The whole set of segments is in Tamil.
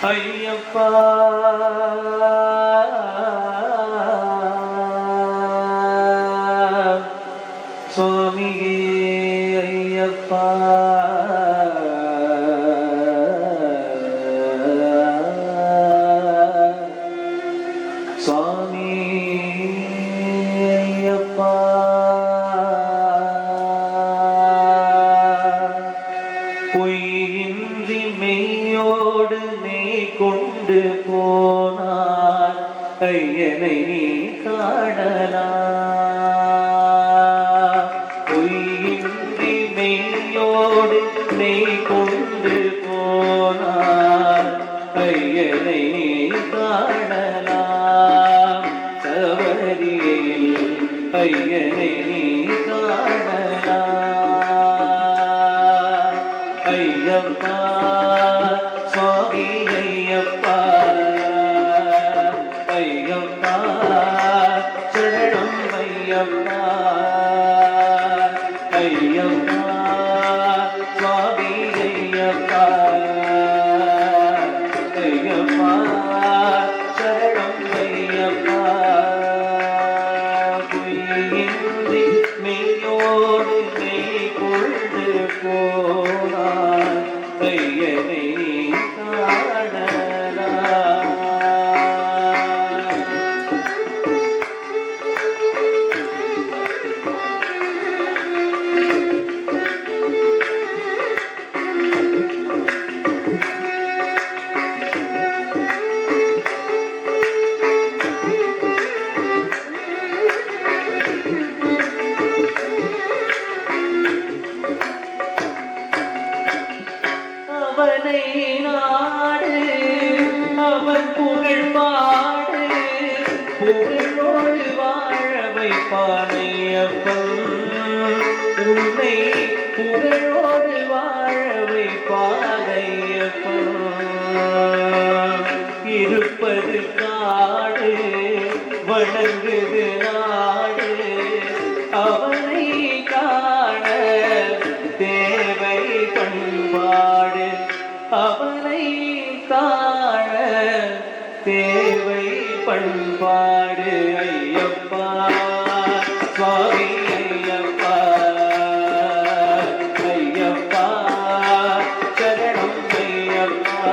ஐயப்பா சுவாமியே ஐயப்பா சுவாமி ஐயப்பா பொய்யின்றி மெய்யோடு மெய் கொண்டு போனார் ஐயனை நீ காணலாம். பொய்யின்றி மெய்யோடு மெய் கொண்டு போனார் ஐயனை நீ காணலாம். சபரியில் ஐயனை நீ காணலாம். ஐயப்பா சுவாமி ஐயப்பா ஐயப்பா சரணம் ஐயப்பா ஐயப்பா சுவாமி ஐயப்பா ஐயப்பா சரணம் ஐயப்பா. பொய்யின்றி மெய்யோடு மெய் கொண்டு போனார் ஐயனை காணலாம். அவனை நாடு அவன் புகழ் பாடு புகழோடு வாழ வைப்பானையப்பன். உன்னை புகழோடு வாழ வைப்பானையப்பன். இருப்பது காடு வணங்குது நாடு அவனை காண தேவை பண்பாடு. அவனை காண தேவை பண்பாடு. ஐயப்பா சுவாமி ஐயப்பா ஐயப்பா சரணம் ஐயப்பா.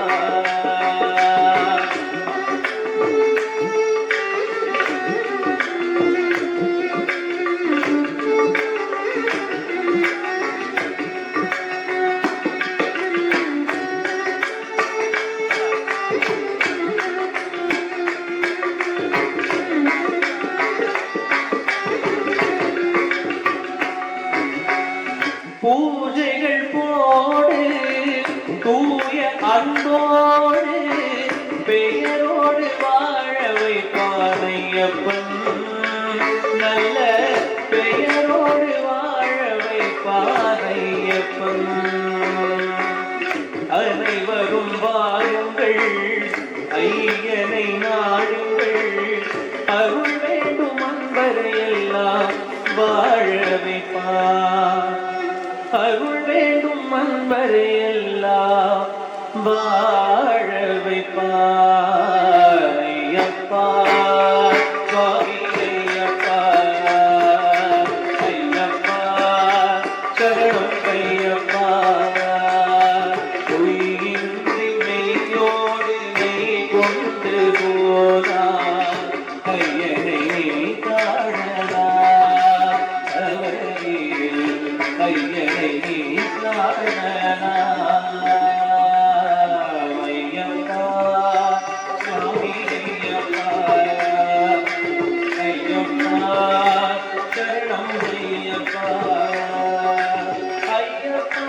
பூஜைகள் போடு தூய அன்போடு பெயரோடு வாழ வைப்பானையப்பன். நல்ல பெயரோடு வாழ வைப்பானையப்பன். அனைவரும் வாருங்கள் ஐயனை நாடுங்கள். அருள் வேண்டும் அன்பரை எல்லாம் வாழ வைப்பார். அருள் வேண்டும் அன்பரை எல்லாம் வாழ வைப்பார். ஐயப்பா சுவாமி ஐயப்பா ஐயப்பா சரணம் ஐயப்பா. பொய்யின்றி மெய்யோடு மெய் கொண்டு போனார் ஐயனை காணலாம். அவரில் ஐயனை காணலாம். ஐயப்பா சுவாமி ஐயப்பா ஐயப்பா சரணம் ஐயப்பா. ஐயப்பா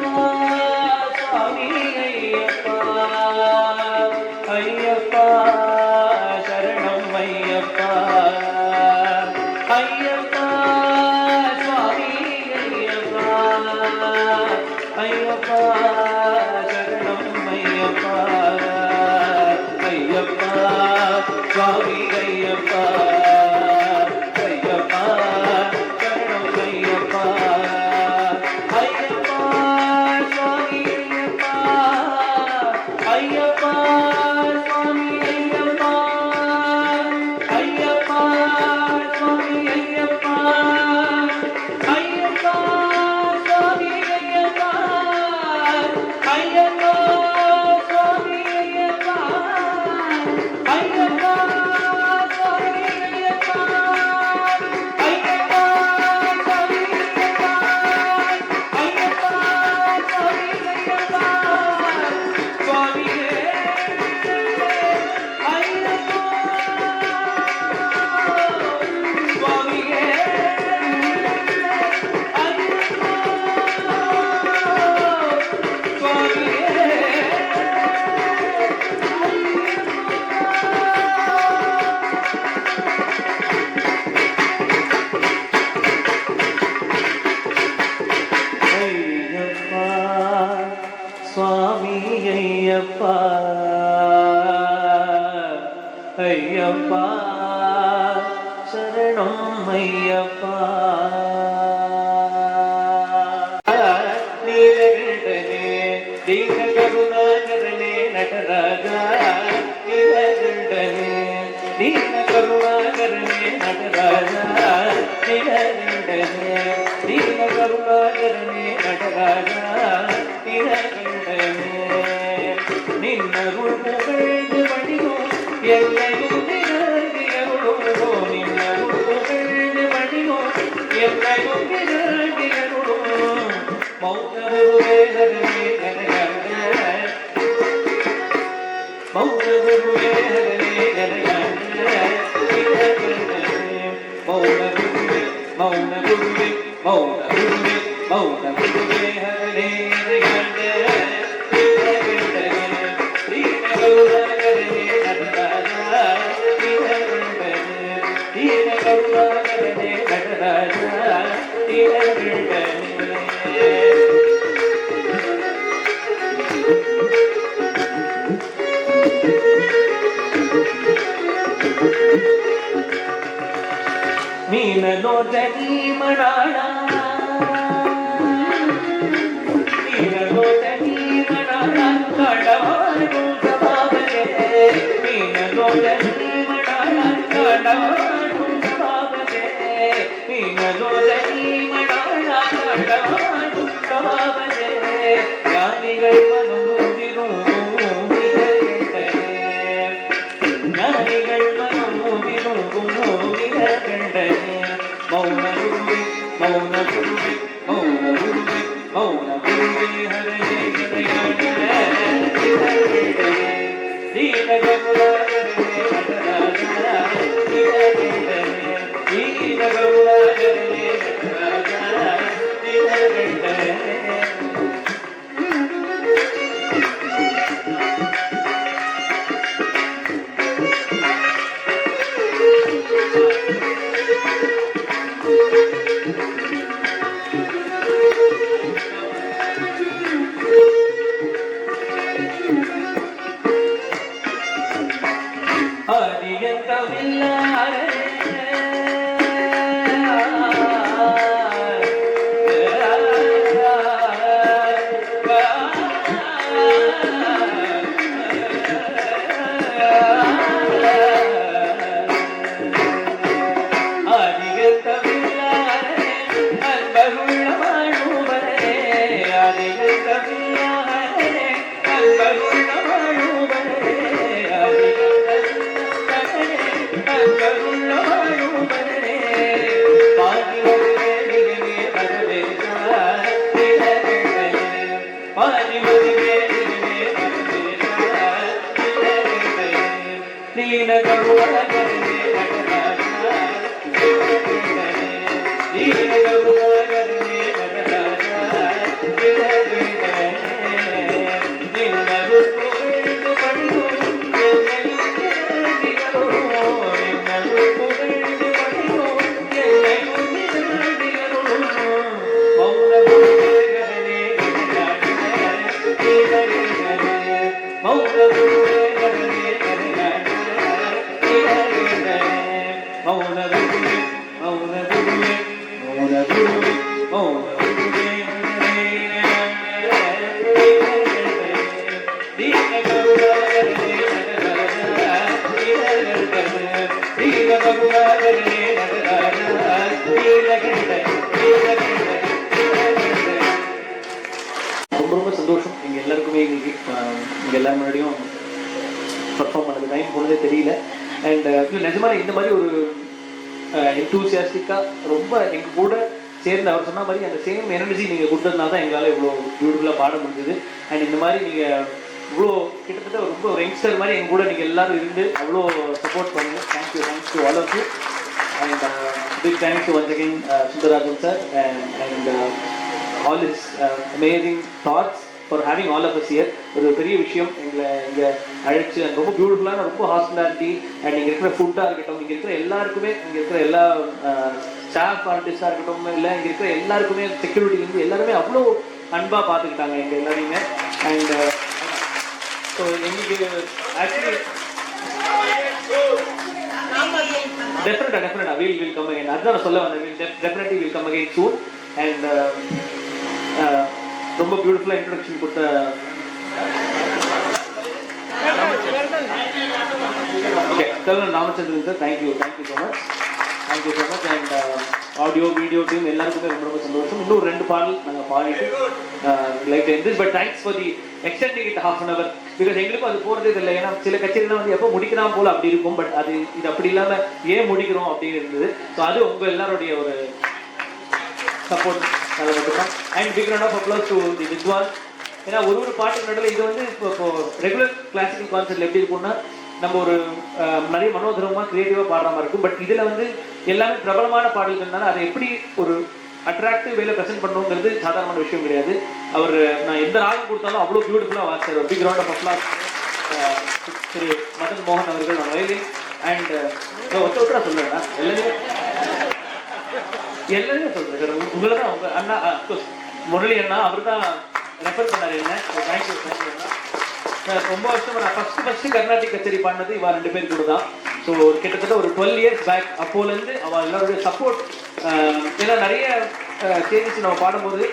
சுவாமி ஐயப்பா ஐயப்பா சரணம் ஐயப்பா சுவாமி ஐயப்பா ஐயப்பா சுவாமி ஐயப்பா ஐயப்பா சுவாமி ஐயப்பா ஐயப்பா சுவாமி ஐயப்பா ஐயப்பா சுவாமி ஐயப்பா ஐயப்பா சுவாமி ஐயப்பா ஐயப்பா சுவாமி ஐயப்பா சுவாமியே ஐயப்பா சுவாமியே ஐயப்பா சுவாமி ஐயப்பா ஐயப்பா சரணம் ஐயப்பா நீலகண்டனே தீன கருணாகரனே நடராஜா நீலகண்டனே தீன கருணாகரனே நடராஜா நீலகண்டனே தீன கருணாகரனே நடராஜா நீலகண்டனே நின்னருள் புகழ்ந்து வடிவம் என்னையும் நிகழ்ந்தியருளோ நின்னருள் புகழ்ந்து வடிவம் என்னையும் நிகழ்ந்தியருளோ மௌனகுருவே ஹரே கனகண்டே மௌனகுருவே ஹரே கனகண்டே மௌனகுருவே மௌனகுருவே மௌனகுருவே மௌனகுருவே ஹரே கனகண்டே ಮೀನಲೋಟನಿ ಮಣಾಳ ಮೀನಲೋಟನಿ ಮಣಾಳ ಕಡವಾಡು ಬಾಬಲೆ ಮೀನಲೋಟನಿ ಮಣಾಳ ಕಡವಾಡು ಬಾಬಲೆ ಮೀನಲೋಟನಿ ಮಣಾಳ ಕಡವಾಡು ಬಾಬಲೆ ಜ್ಞಾನಿಗಳು ಮನೋದಿರು ಜ್ಞಾನಿಗಳು ಮನೋದಿರು ಮೌನ ಗುರುವೆ ಮೌನ ಗುರುವೆ ಮೌನ ಗುರುವೆ ಮೌನ ಗುರುವೆ ಹರೇ ದೀನ ಗರುಡಾಗರೇ ನಟರಾಜ ದೀನ ಗರುಡಾಗರೇ ನಟರಾಜ ದೀನಗಂಡರೇ ஆதியந்தமில்லாரே Dina ரொம்ப ரொம்ப சந்தோஷம் எங்க எல்லாருக்குமே இன்னைக்கு இங்க எல்லாரும் முன்னாடியும் பர்ஃபார்ம் பண்ணது டைம் போனதே தெரியல. அண்ட் நிஜமாக இந்த மாதிரி ஒரு என்தூசியாஸ்டிக்காக ரொம்ப எங்கள் கூட சேர்ந்து அவர் சொன்ன மாதிரி அந்த சேம் எனர்ஜி நீங்கள் கொடுத்ததுனால தான் எங்களால் இவ்வளோ பியூட்டிஃபுல்லாக பாட முடிஞ்சது. அண்ட் இந்த மாதிரி நீங்கள் இவ்வளோ கிட்டத்தட்ட ரொம்ப ஒரு யங்ஸ்டர் மாதிரி எங்கள் கூட நீங்கள் எல்லாரும் இருந்து அவ்வளோ சப்போர்ட் பண்ணுங்க. Thanks to all of you. And big thanks to once again Sundararajan sir and all is amazing thoughts for having all of us here. ஒரு பெரிய விஷயம் எங்களை இங்கே அழைச்சி ரொம்ப பியூட்டிஃபுல்லான ரொம்ப ஹாஸ்பிட்டாலிட்டி அண்ட் இங்கே இருக்கிற ஃபுட்டாக இருக்கட்டும், இங்கே இருக்கிற எல்லாருக்குமே, இங்கே இருக்கிற எல்லா ஸ்டாஃப் ஆர்டிஸ்டாக இருக்கட்டும், இல்லை இங்கே இருக்கிற எல்லாருக்குமே செக்யூரிட்டிலேருந்து எல்லாருமே அவ்வளோ அன்பாக பார்த்துக்கிட்டாங்க எங்கள் எல்லாரையுமே. அண்ட் ஸோ எங்களுக்கு ஆக்சுவலி டெஃபினட்டாக வில் கம் அகைன். அதுதான் நான் சொல்ல வந்தேன். Definitely will come again soon. And ரொம்ப பியூட்டிஃபுல்லாக இன்ட்ரடக்ஷன் கொடுத்த Ramachandran sir, thank you so much. And audio video team எல்லாருக்குமே ரொம்ப ரொம்ப சந்தோஷம். இன்னும் 2 பாடல் நாங்கள் பாடிட்டு லைக் எந்திஸ். But thanks for the extending it ½ hour because எங்களுக்கும் அது போகிறதே இல்லை. ஏன்னா சில கச்சேரிலாம் வந்து எப்போ முடிக்கலாம் போல் அப்படி இருக்கும். பட் அது இது அப்படி இல்லாமல் ஏன் முடிக்கிறோம் அப்படின்னு இருந்தது. ஸோ அது உங்கள் எல்லாருடைய ஒரு சப்போர்ட் அதை மட்டும்தான். And big round of applause to the வித்வான். ஏன்னா ஒரு பாட்டுக்கு நடுவில் இது வந்து இப்போ ரெகுலர் கிளாசிக்கல் கான்சர்ட்ல எப்படி இருக்கும்னா நம்ம ஒரு நிறைய மனோதரமாக கிரியேட்டிவாக பாடுற மாதிரி இருக்கும். பட் இதில் வந்து எல்லாமே பிரபலமான பாடல்கள்னால அதை எப்படி ஒரு அட்ராக்டிவ் வேலை ப்ரெசென்ட் பண்ணுங்கிறது சாதாரணமான விஷயம் கிடையாது. அவர் நான் எந்த ராகம் கொடுத்தாலும் அவ்வளோ பியூட்டிஃபுல்லாக வாசிச்சார். ஒரு பிக் ரவுண்ட் ஆஃப் அப்ளாஸ் திரு மதன் மோகன் அவர்கள் நான் வயலின். அண்ட் ஒருத்தரா சொல்லுவேன் எல்லாருமே சொல்றேன் சார். உங்களை தான் உங்க அண்ணா முரளி அண்ணா அவர் தான் ரெஃபர் பண்ணார் என்ன. தேங்க்யூ அண்ணா. ரொம்ப வருஷம் நான் ஃபர்ஸ்ட் கர்நாடிக் கச்சேரி பாடினது இவா 2 பேர் கூட தான். ஸோ கிட்டத்தட்ட ஒரு 12 years பேக். அப்போலேருந்து அவள் எல்லாருடைய சப்போர்ட். ஏன்னா நிறைய சேஞ்சஸ் நம்ம பாடும்போது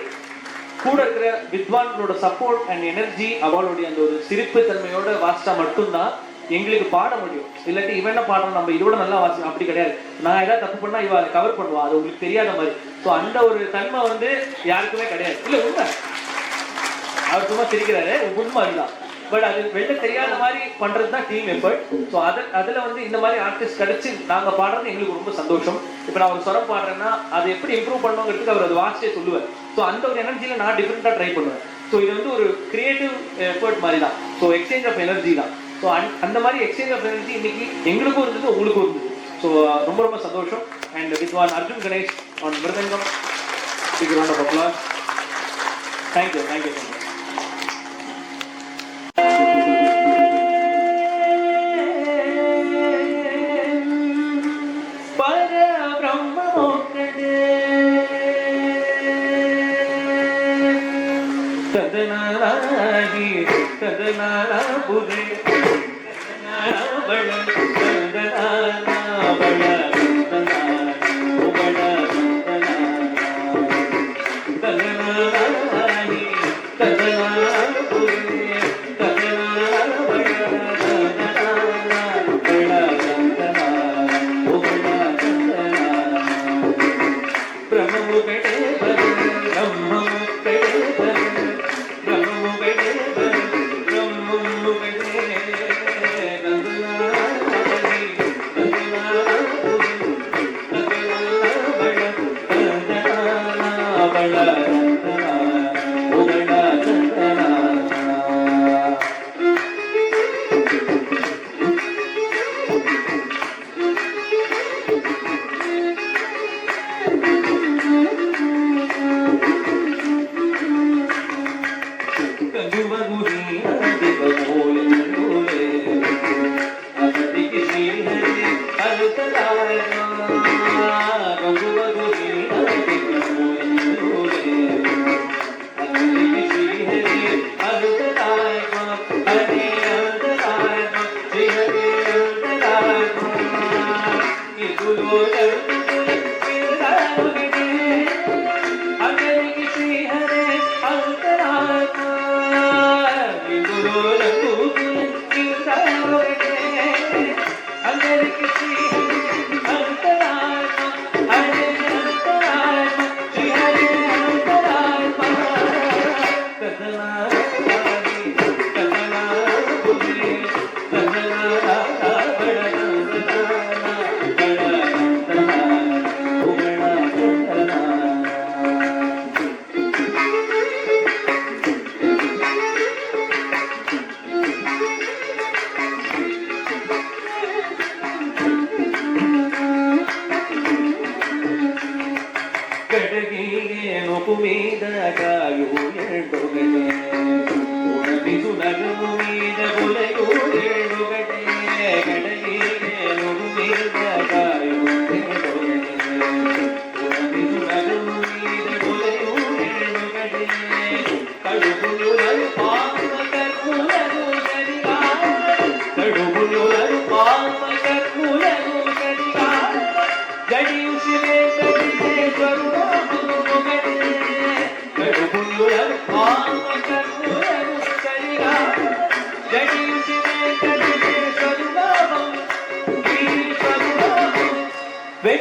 கூட இருக்கிற வித்வான்களோட சப்போர்ட் அண்ட் எனர்ஜி, அவளுடைய அந்த ஒரு சிரிப்பு தன்மையோட வாசிச்சா மட்டும்தான் எங்களுக்கு பாட முடியும். இல்லாட்டி இவன் என்ன பாடுறோம் நம்ம இதோட நல்லா வாசி அப்படி கிடையாது. நான் ஏதாவது தப்பு பண்ணா இவ அதை கவர் பண்ணுவா, அது உங்களுக்கு தெரியாத மாதிரி. ஸோ அந்த ஒரு தன்மை வந்து யாருக்குமே கிடையாது. இல்லை உண்மை, அவர் சும்மா சிரிக்கிறாரு, உண்மை அதுதான். பட் அது வெளில தெரியாத மாதிரி பண்றது தான் டீம் எஃபர்ட். ஸோ அதில் வந்து இந்த மாதிரி ஆர்டிஸ்ட் கிடைச்சி நாங்கள் பாடுறது எங்களுக்கு ரொம்ப சந்தோஷம். இப்போ நான் ஒரு ஸ்வரம் பாடுறேன்னா அதை எப்படி இம்ப்ரூவ் பண்ணுங்கிறதுக்கு அவர் அது வாசிச்சே சொல்லுவார். ஸோ அந்த ஒரு எனர்ஜியில் நான் டிஃப்ரெண்ட்டாக ட்ரை பண்ணுவேன். ஸோ இது வந்து ஒரு கிரியேட்டிவ் எஃபர்ட் மாதிரி தான். ஸோ எக்ஸ்சேஞ்ச் ஆஃப் எனர்ஜி தான். ஸோ அந்த மாதிரி எக்ஸ்சேஞ்ச் ஆஃப் எனர்ஜி இன்னைக்கு எங்களுக்கும் இருந்தது, உங்களுக்கும் இருந்தது. ஸோ ரொம்ப ரொம்ப சந்தோஷம். And Vidwan Arjun Ganesh on mridangam. Big round of applause. Thank you so much. ததனாகி ததனாபுரே ததனாவள ததனாவள ததனாவள ததனாகி ததனாபுரே ததனாவள பிரம்மமுகடே பிரம்மமுகடே பிரம்மமுகடே பிரம்மமுகடே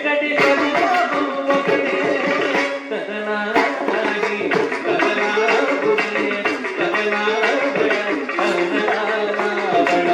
వెంకటేశ్వర బాబు ఒకటే తదనాగి తదనాగుదే తదనాబడ తదనాబడ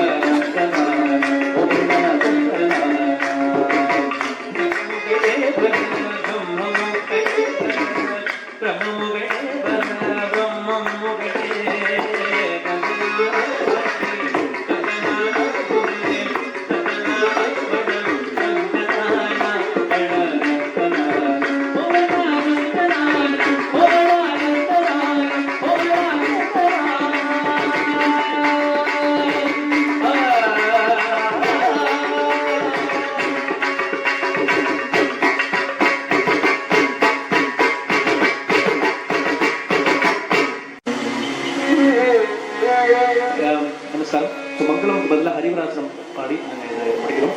நமஸ்காரம். ஸோ மங்களம் பதிலாக ஹரிவராசனம் பாடி நாங்கள் இதை படிக்கிறோம்.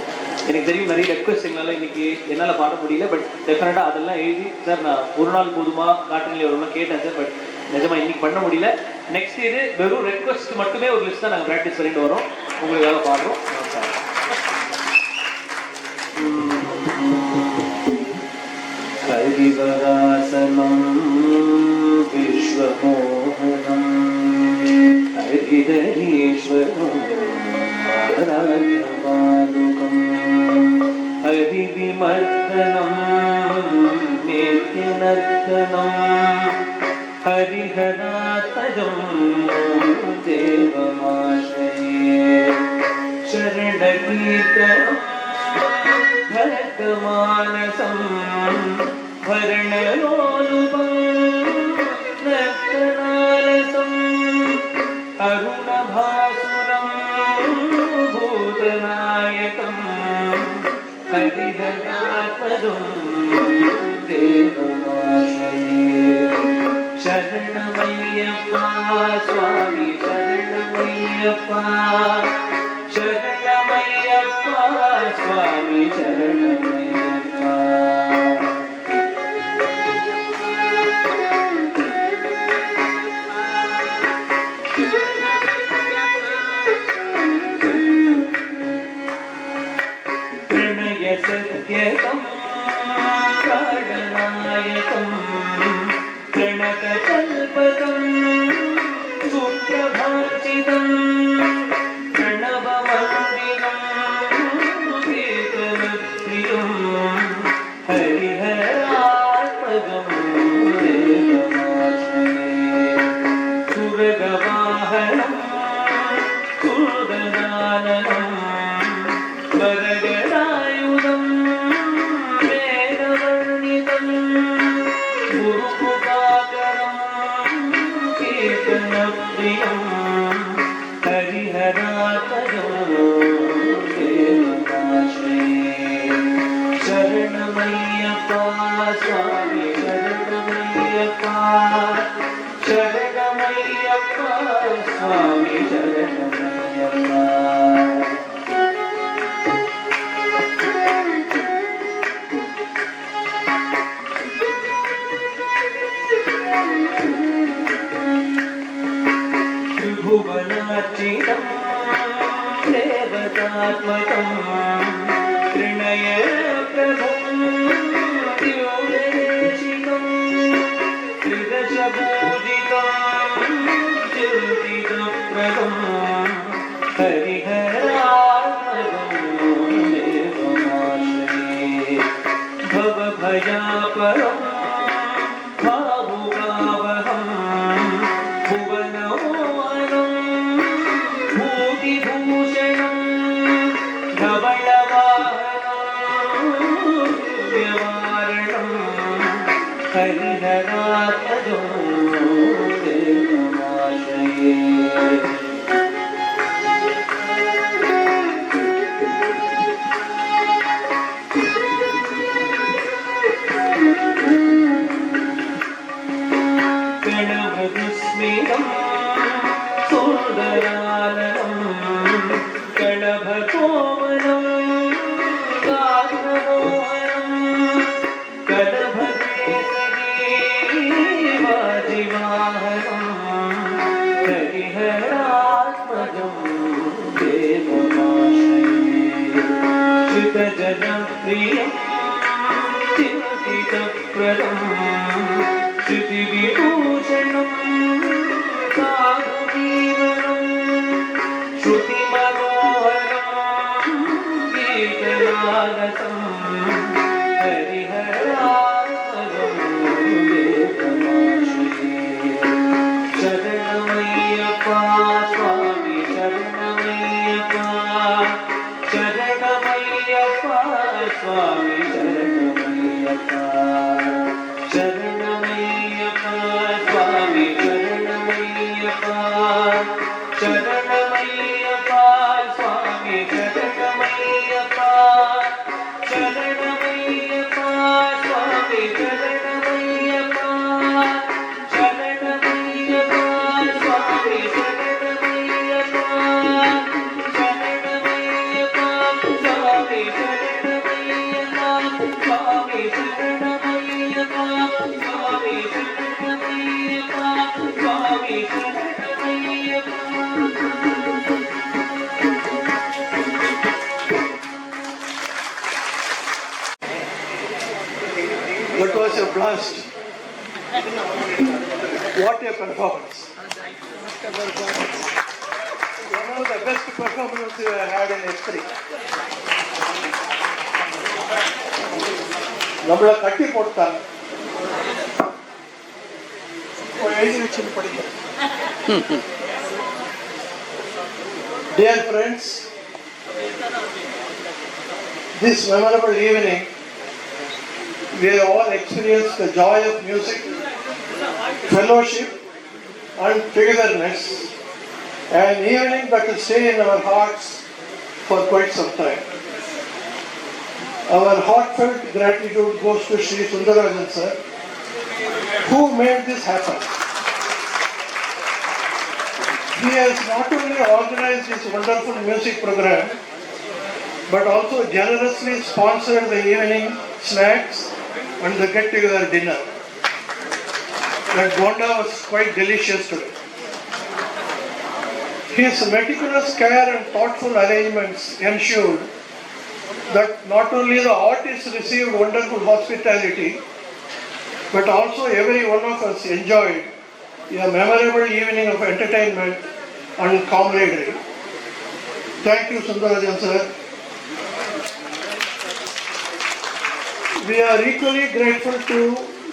எனக்கு தெரியும் நிறைய ரெக்வஸ்ட் எங்களால் இன்னைக்கு என்னால் பாட முடியல. பட் டெஃபினட்டாக அதெல்லாம் எழுதி சார் நான் ஒரு நாள் போதுமா காட்டுநிலை வரும்லாம் கேட்டேன் சார். பட் நிஜமாக இன்னைக்கு பண்ண முடியல. நெக்ஸ்ட் இது வெறும் ரெக்வஸ்ட் மட்டுமே ஒரு லிஸ்ட்டாக நாங்கள் ப்ராக்டிஸ் பண்ணிட்டு வரோம். உங்களுக்காக பாடுறோம். நமஸ்காரம். ஹரிவராசனம் விஸ்வமோகனம் ஹரிதரீஸ்வரம் ஆராத்யமாலுகம் ஹரிவிமர்தனம் நித்யநர்த்தனம் ஹரிஹராத்மஜம் தேவமாஸ்ரயே சரணகீர்த்தனம் भरतमानसं भरणलोलुपं नर्तनालसं अरुणभासुरं भूतनायकं हरिहरात्मजं देवमाश्रये शरणमय्यप्पा स्वामी शरणमय्यप्पा शरणमय्यप्पा स्वामी शरणमय्यप्पा प्रणय सत्यकं प्राणनायकं प्रणतकल्पकं सुप्रभाषितं हरिहरात्मजं देवमाश्रये सुरगवाहनं सुरगनाननं वरगदायुधं वेदवर्णितं गुरुकृपाकरं कीर्तनप्रियं हरिहरात्मजं देवमाश्रये शरणमय्यप्पा स्वामी शरणमय्यप्पा शरणमय्यप्पा स्वामी शरणमय्यप्पा त्रिभुवनार्चितं देवतात्मकं त्रिणय प्रभुं द्योतदेशिकं त्रिदशपूजितं ज्योतिप्रभं हरिहरात्मजं देवमाश्रये भवभयापरं भावुकावहं भुवनमोहनं भूतिभूषणं धवलवाहनं हरिहरात्मजं देवमाश्रये गणभदुस्मितं सुन्दराननं गणभकोमलं गात्रमोहनं गणभदेवाजिवाहनं हरिहरात्मजं देवमाश्रये श्रुतजनप्रियं मोहितप्रदं श्रुतिविभूषणं साधुजीवनं श्रुतिमनोहरं गीतलालसं हरिहरात्मजं वेदमाश्रये शरणमय्यप्पा स्वामी शरणमय्यप्पा शरणमय्यप्पा स्वामी शरणमय्यप्पा शरणमय्यप्पा स्वामी शरणमय्यप्पा शरणमय्यप्पा स्वामी शरणमय्यप्पा शरणमय्यप्पा स्वामी शरणमय्यप्पा शरणमय्यप्पा स्वामी शरणमय्यप्पा शरणमय्यप्पा स्वामी शरणमय्यप्पा स्वामी शरणमय्यप्पा स्वामी शरणमय्यप्पा स्वामी शरणमय्यप्पा That was a blast. What a performance. One of the best performances I had in S3. நம்மளை கட்டி போட்டாங்க எழுதி வச்சுன்னு படிக்கிறேன். Dear friends, this memorable evening we have all experienced the joy of music, fellowship and togetherness, an evening that will stay in our hearts for quite some time. Our heartfelt gratitude goes to Sri Sundarajan sir, who made this happen. He has not only organized this wonderful music program, but also generously sponsored the evening snacks and the get-together dinner. That bonda was quite delicious today. His meticulous care and thoughtful arrangements ensured that not only the artists received wonderful hospitality, but also every one of us enjoyed a memorable evening of entertainment and camaraderie. Thank you, Sundarajan sir. We are equally grateful to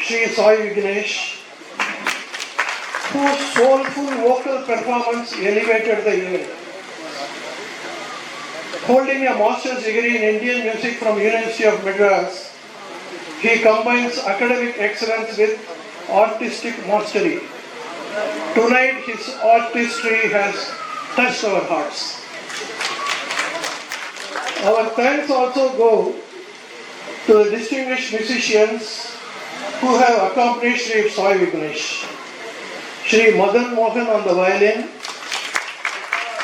Sri Sai Vignesh, whose soulful vocal performance elevated the evening. Holding a master's degree in Indian music from University of Madras, he combines academic excellence with artistic mastery. Tonight his artistry has touched our hearts. Our thanks also go to the distinguished musicians who have accompanied Sri Sai Vignesh. Sri Madan Mohan on the violin,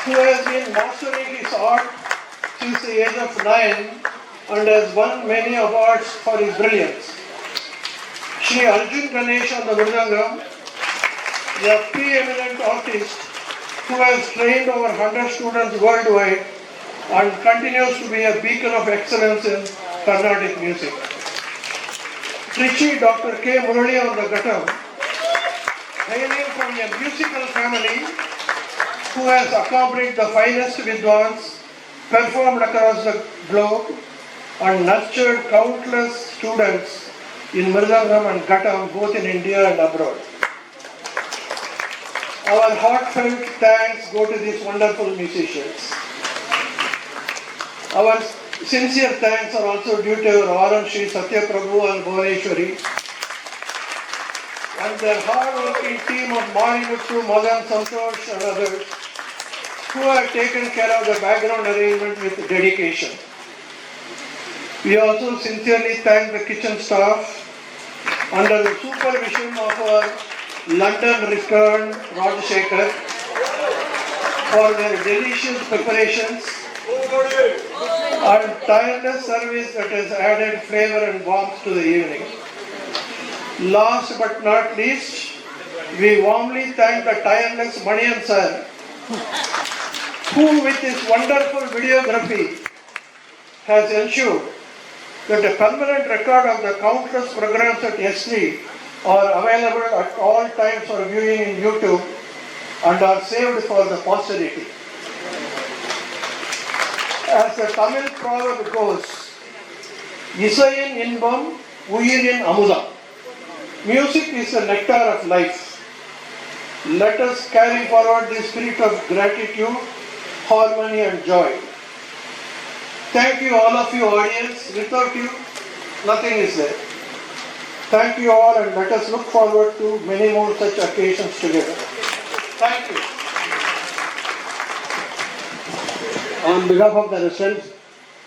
who has been mastering his art since the age of 9 and has won many awards for his brilliance. Sri Arjun Ganesh on the mridangam, a preeminent artist who has trained over 100 students worldwide and continues to be a beacon of excellence in Carnatic music. Trichy Dr. K. Murali on the ghatam, hailing from a musical family who has accompanied the finest vidwans, performed across the globe and nurtured countless students in mridangam and ghatam both in India and abroad. Our heartfelt thanks go to these wonderful musicians. Our sincere thanks are also due to our RM Sri Satya Prabhu and Bhuvaneshwari and their hard-working team of Marinuttu, Madan, Santosh and others who have taken care of the background arrangement with dedication. We also sincerely thank the kitchen staff under the supervision of our London returned Rajashekar for their delicious preparations and tireless service that has added flavor and warmth to the evening. Last but not least, we warmly thank the tireless Manian sir, who with his wonderful videography has ensured that a permanent record of the countless programs at S3 are available at all times for viewing in YouTube and are saved for the posterity. As the Tamil proverb goes, Isayin Inbam, Uyirin Amudam. Music is the nectar of life. Let us carry forward the spirit of gratitude, harmony and joy. Thank you all of you audience. Without you, nothing is there. Thank you all and let us look forward to many more such occasions together. Thank you. On behalf of the residents,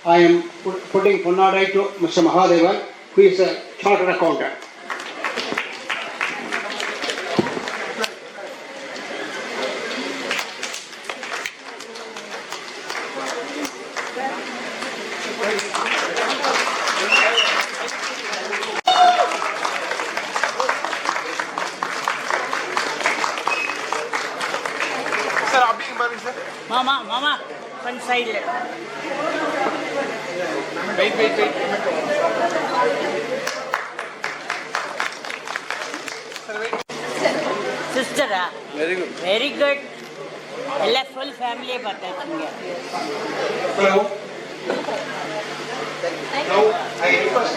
I am putting Ponnadai to Mr. Mahadevan, who is a chartered accountant. Mama, one side. Wait. Sister, very good. ಎಲ್ಲ ಫುಲ್ ಫ್ಯಾಮಿಲಿ ಬರ್ತಾಯಿದ್ದೀங்க. Hello. Now I request.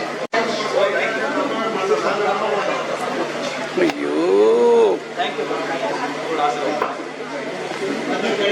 Thank you.